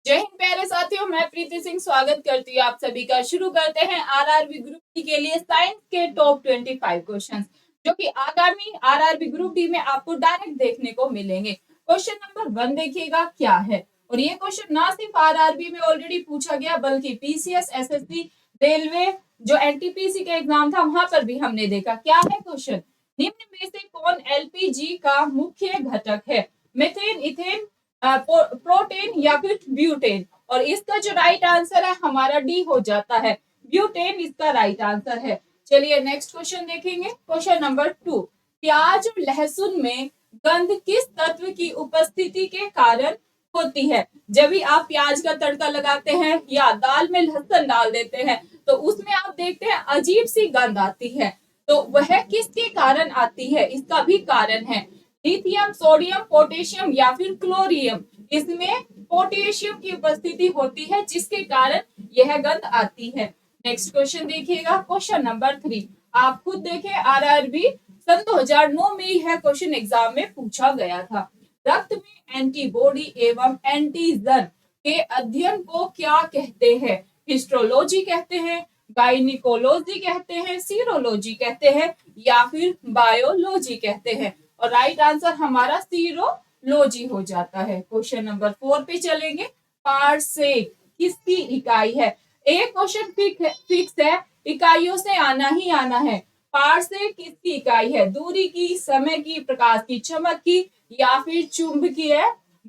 जय हिंद प्यारे साथियों, मैं प्रीति सिंह स्वागत करती हूँ आप सभी का। शुरू करते हैं आरआरबी ग्रुप डी के लिए साइंस के टॉप 25 क्वेश्चंस, जो कि आगामी आरआरबी ग्रुप डी में आपको डायरेक्ट देखने को मिलेंगे। क्वेश्चन नंबर 1 देखिएगा क्या है, और ये क्वेश्चन ना सिर्फ आरआरबी में ऑलरेडी पूछा गया बल्कि पीसीएस, एसएससी, रेलवे, जो एनटीपीसी का एग्जाम था वहां पर भी हमने देखा। क्या है क्वेश्चन? निम्न में से कौन एलपीजी का मुख्य घटक है? मीथेन, इथेन, प्रोटेन या फिर ब्यूटेन? और इसका जो राइट आंसर है हमारा डी हो जाता है, ब्यूटेन इसका राइट आंसर है। चलिए नेक्स्ट क्वेश्चन देखेंगे। क्वेश्चन नंबर 2, प्याज और लहसुन में गंध किस तत्व की उपस्थिति के कारण होती है? जब भी आप प्याज का तड़का लगाते हैं या दाल में लहसुन डाल देते हैं तो उसमें आप देखते हैं अजीब सी गंध आती है, तो वह किसके कारण आती है? इसका भी कारण है। लिथियम, सोडियम, पोटेशियम या फिर क्लोरियम? इसमें पोटेशियम की उपस्थिति होती है जिसके कारण यह गंध आती है। नेक्स्ट क्वेश्चन देखिएगा, क्वेश्चन नंबर 3। आप खुद देखें, आरआरबी सन 2009 में यह क्वेश्चन एग्जाम में पूछा गया था। रक्त में एंटीबॉडी एवं एंटीजन के अध्ययन को क्या कहते हैं? हिस्टोलॉजी कहते हैं, गायनिकोलॉजी कहते हैं, सीरोलॉजी कहते हैं या फिर बायोलॉजी कहते हैं? और राइट आंसर हमारा सीरोलॉजी हो जाता है। क्वेश्चन नंबर 4 पे चलेंगे। पारसेक किसकी इकाई है? एक क्वेश्चन फिक्स है, इकाइयों से आना ही आना है। पारसेक किसकी इकाई है? दूरी की, समय की, प्रकाश की चमक की या फिर चुंबकीय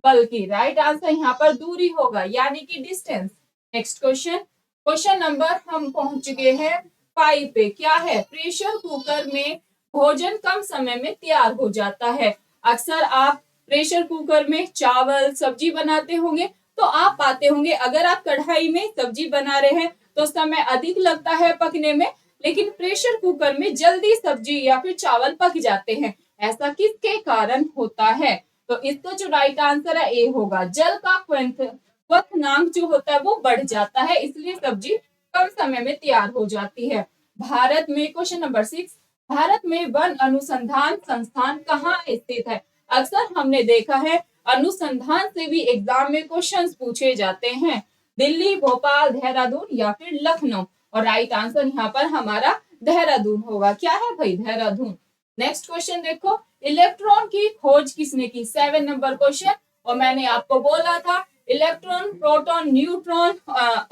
बल की? राइट आंसर यहाँ पर दूरी होगा, यानी कि distance. Next question, question number हम पहुंच चुके हैं 5 पे। क्या है? प्रेशर कुकर में भोजन कम समय में तैयार हो जाता है। अक्सर आप प्रेशर कुकर में चावल, सब्जी बनाते होंगे तो आप पाते होंगे अगर आप कढ़ाई में सब्जी बना रहे हैं तो समय अधिक लगता है पकने में, लेकिन प्रेशर कुकर में जल्दी सब्जी या फिर चावल पक जाते हैं। ऐसा किसके कारण होता है? तो इसका जो राइट आंसर है ए होगा, जल का क्वथनांक जो होता है वो बढ़ जाता है, इसलिए सब्जी कम समय में तैयार हो जाती है। भारत में, क्वेश्चन नंबर 6, भारत में वन अनुसंधान संस्थान कहाँ स्थित है? अक्सर हमने देखा है अनुसंधान से भी एग्जाम में क्वेश्चंस पूछे जाते हैं। दिल्ली, भोपाल, देहरादून या फिर लखनऊ? और राइट आंसर यहाँ पर हमारा देहरादून होगा। क्या है भाई? देहरादून। नेक्स्ट क्वेश्चन देखो, इलेक्ट्रॉन की खोज किसने की? 7 नंबर क्वेश्चन। और मैंने आपको बोला था electron, proton, neutron,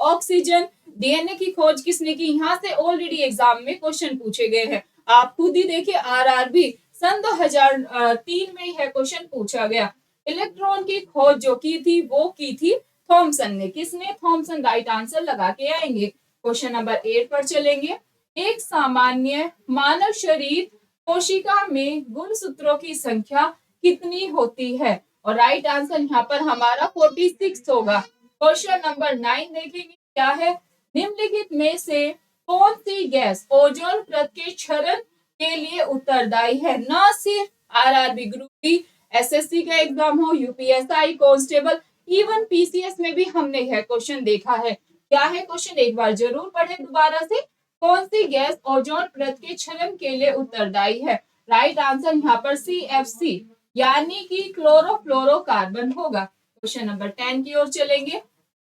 oxygen, DNA की खोज किसने की? यहाँ से ऑलरेडी एग्जाम में क्वेश्चन पूछे गए हैं। आप खुद ही देखिए, आरआरबी सन 2003 में यह क्वेश्चन पूछा गया। इलेक्ट्रॉन की खोज जो की थी वो की थी थॉमसन ने। किसने? थॉमसन। राइट आंसर लगा के आएंगे। क्वेश्चन नंबर 8 पर चलेंगे। एक सामान्य मानव शरीर कोशिका में गुणसूत्रों की संख्या कितनी होती है? और राइट आंसर यहाँ पर हमारा 46 होगा। क्वेश्चन नंबर 9 देखेंगे क्या है। निम्नलिखित में से कौन सी गैस ओजोन परत के क्षरण के लिए उत्तरदायी है? न सिर्फ आरआरबी ग्रुप डी, एसएससी का एग्जाम हो, यूपीएसआई, कांस्टेबल, इवन पीसीएस में भी हमने यह क्वेश्चन देखा है। क्या है क्वेश्चन? एक बार जरूर पढ़े दोबारा से। कौन सी गैस ओजोन परत के क्षरण के लिए उत्तरदायी है? राइट आंसर यहाँ पर CFC यानी कि क्लोरोफ्लोरोकार्बन होगा। क्वेश्चन नंबर 10 की ओर चलेंगे।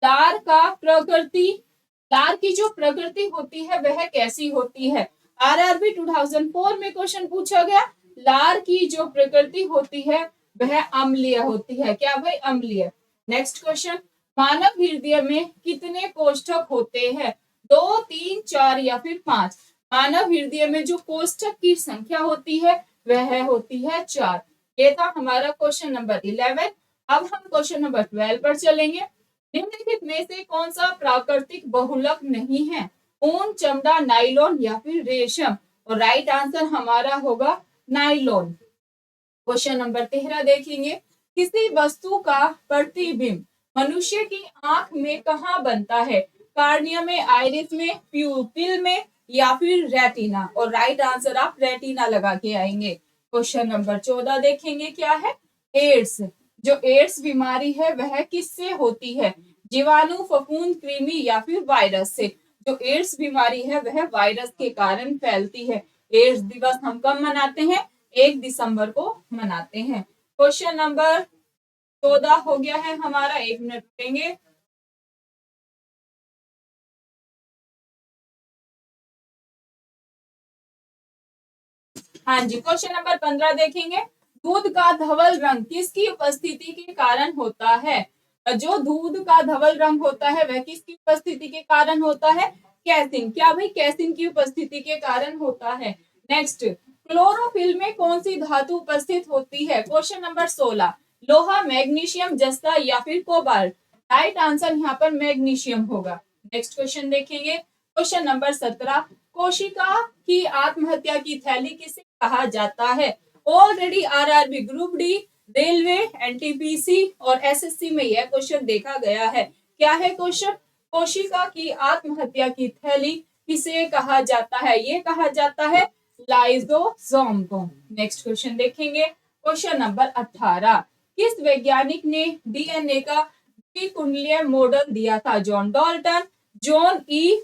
तार का प्रकृति, तार की जो प्रकृति होती है वह कैसी होती है? आरआरबी 2004 में क्वेश्चन पूछा गया। लार की जो प्रकृति होती है वह अम्लीय होती है। क्या भाई? अम्लीय। नेक्स्ट क्वेश्चन, मानव हृदय में कितने कोष्ठक होते हैं? 2, 3, 4 या फिर 5? मानव हृदय में जो कोष्ठक की संख्या होती है वह होती है 4। ये था हमारा क्वेश्चन नंबर 11। अब हम क्वेश्चन नंबर 12 पर चलेंगे। निम्नलिखित में से कौन सा प्राकृतिक बहुलक नहीं है? ऊन, चमड़ा, नाइलॉन या फिर रेशम? और राइट आंसर हमारा होगा नाइलॉन। क्वेश्चन नंबर 13 देखेंगे। किसी वस्तु का प्रतिबिंब मनुष्य की आंख में कहाँ बनता है? कार्निया में, आइरिस में, प्यूपिल में या फिर रेटिना? और राइट आंसर आप रेटिना लगा के आएंगे। क्वेश्चन नंबर 14 देखेंगे क्या है। एड्स, जो एड्स बीमारी है वह किससे होती है? जीवाणु, फफूंद, कृमि या फिर वायरस से? जो एड्स बीमारी है वह वायरस के कारण फैलती है। एड्स दिवस हम कब मनाते हैं? 1 दिसंबर को मनाते हैं। क्वेश्चन नंबर 14 हो गया है हमारा। 1 मिनट रुकेंगे। हाँ जी, क्वेश्चन नंबर 15 देखेंगे। दूध का धवल रंग किसकी उपस्थिति के कारण होता है? जो दूध का धवल रंग होता है वह किसकी उपस्थिति के कारण होता है? कैसिन। क्या भाई? कैसिन की उपस्थिति के कारण होता है। नेक्स्ट, क्लोरोफिल में कौन सी धातु उपस्थित होती है? क्वेश्चन नंबर 16, लोहा, मैग्नीशियम, जस्ता या फिर कोबाल्ट। राइट आंसर यहाँ पर मैग्नीशियम होगा। नेक्स्ट क्वेश्चन देखेंगे, क्वेश्चन नंबर 17, कोशिका की आत्महत्या की थैली किसे कहा जाता है? Already RRB group D, railway, NTPC और एसएससी में यह क्वेश्चन देखा गया है। क्या है क्वेश्चन? कोशिका की आत्महत्या की थैली किसे कहा जाता है? ये कहा जाता है लाइसोसोम को। नेक्स्ट क्वेश्चन देखेंगे, क्वेश्चन नंबर 18, किस वैज्ञानिक ने डीएनए का द्विकुंडलीय मॉडल दिया था? John Dalton, John E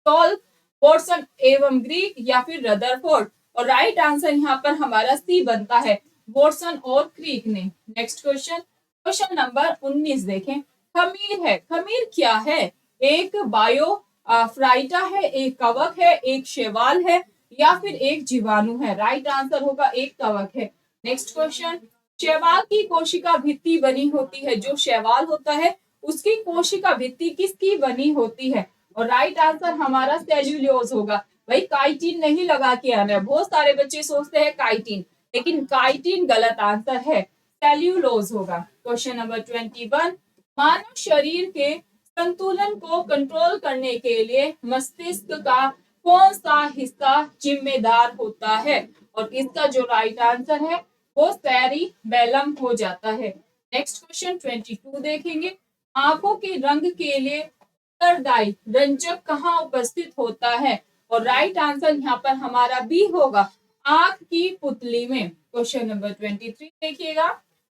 talk, Watson एवं ग्रीक या फिर रदरफोर्ड। और राइट आंसर यहाँ पर हमारा सी बनता है, वॉटसन और क्रीक ने। नेक्स्ट क्वेश्चन, क्वेश्चन नंबर 19 देखें। खमीर है, खमीर क्या है? एक बायो फ्राइटा है, एक कवक है, एक शैवाल है या फिर एक जीवाणु है। राइट आंसर होगा एक कवक है। नेक्स्ट क्वेश्चन, शैवाल की कोशिका भित्ति बनी होती है, जो शैवाल होता है उसकी कोशिका भित्ति किसकी बनी होती है? और राइट आंसर हमारा सेल्यूलोज होगा। भाई काइटिन नहीं लगा के आना है। बहुत सारे बच्चे सोचते हैं काइटिन, लेकिन काइटिन गलत आंसर है, सेल्यूलोज होगा। क्वेश्चन नंबर 21, मानव शरीर के संतुलन को कंट्रोल करने के लिए मस्तिष्क का कौन सा हिस्सा जिम्मेदार होता है? और इसका जो राइट आंसर है वो सेरिबेलम हो जाता है। नेक्स्ट क्वेश्चन 22 देखेंगे, आंखों के रंग के लिए उत्तरदायी रंजक कहाँ उपस्थित होता है? और राइट आंसर यहाँ पर हमारा बी होगा, आंख की पुतली में। क्वेश्चन नंबर 23 देखिएगा,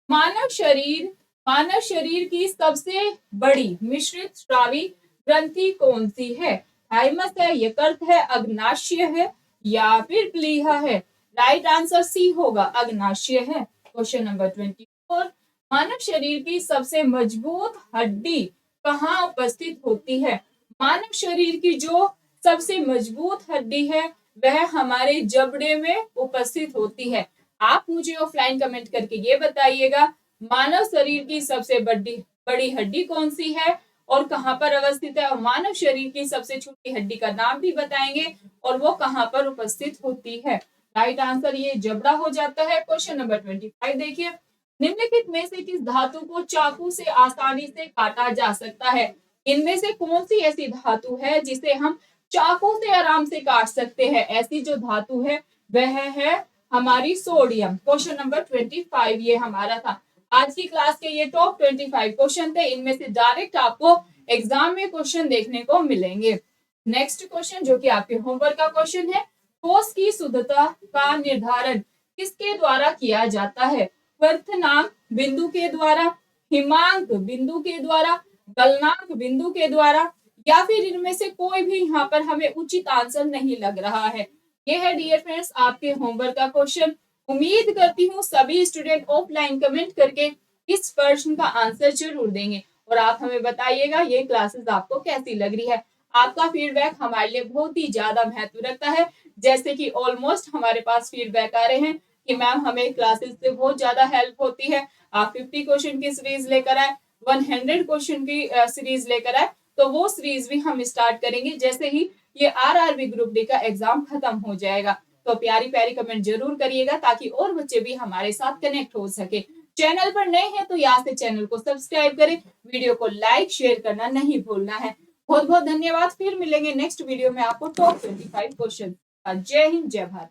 मानव शरीर की सबसे बड़ी मिश्रित स्रावी ग्रंथि कौन सी है? थाइमस है, यकृत है, अग्नाशय है या फिर प्लीहा है। राइट आंसर सी होगा, अग्नाशय है। क्वेश्चन नंबर 24, मानव शरीर की सबसे मजबूत हड्डी कहाँ उपस्थित होती है? मानव शरीर की जो सबसे मजबूत हड्डी है वह हमारे जबड़े में उपस्थित होती है। आप मुझे ऑफलाइन कमेंट करके ये बताइएगा, मानव शरीर की सबसे बड़ी हड्डी कौन सी है और कहाँ पर अवस्थित है? और मानव शरीर की सबसे छोटी हड्डी का नाम भी बताएंगे और वो कहाँ पर उपस्थित होती है। राइट आंसर ये जबड़ा हो जाता है। क्वेश्चन नंबर 25 देखिए, निम्नलिखित में से किस धातु को चाकू से आसानी से काटा जा सकता है? इनमें से कौन सी ऐसी धातु है जिसे हम चाकू से आराम से काट सकते हैं? ऐसी जो धातु है वह है हमारी सोडियम। क्वेश्चन नंबर 25 ये हमारा था। आज की क्लास के ये टॉप 25 क्वेश्चन थे, इनमें से डायरेक्ट आपको एग्जाम में क्वेश्चन देखने को मिलेंगे। नेक्स्ट क्वेश्चन जो कि आपके होमवर्क का क्वेश्चन है, ठोस की शुद्धता का निर्धारण किसके द्वारा किया जाता है? क्वथनांक बिंदु के द्वारा, हिमांक बिंदु के द्वारा, गलनांक बिंदु के द्वारा या फिर इनमें से कोई भी यहाँ पर हमें उचित आंसर नहीं लग रहा है। ये है डियर फ्रेंड्स आपके होमवर्क का क्वेश्चन। उम्मीद करती हूँ सभी स्टूडेंट ऑफलाइन कमेंट करके इस प्रश्न का आंसर जरूर देंगे और आप हमें बताइएगा ये क्लासेस आपको कैसी लग रही है। आपका फीडबैक हमारे लिए बहुत ही ज्यादा महत्व रखता है। जैसे कि ऑलमोस्ट हमारे पास फीडबैक आ रहे हैं कि मैम हमें क्लासेस से बहुत ज्यादा हेल्प होती है, आप 50 क्वेश्चन की सीरीज लेकर आए, 100 क्वेश्चन की सीरीज लेकर आए, तो वो सीरीज भी हम स्टार्ट करेंगे जैसे ही ये आरआरबी ग्रुप डी का एग्जाम खत्म हो जाएगा। तो प्यारी प्यारी कमेंट जरूर करिएगा ताकि और बच्चे भी हमारे साथ कनेक्ट हो सके। चैनल पर नए हैं तो यहाँ से चैनल को सब्सक्राइब करें, वीडियो को लाइक शेयर करना नहीं भूलना है। बहुत बहुत धन्यवाद। फिर मिलेंगे नेक्स्ट वीडियो में आपको टॉप 25 क्वेश्चन। जय हिंद, जय भारत।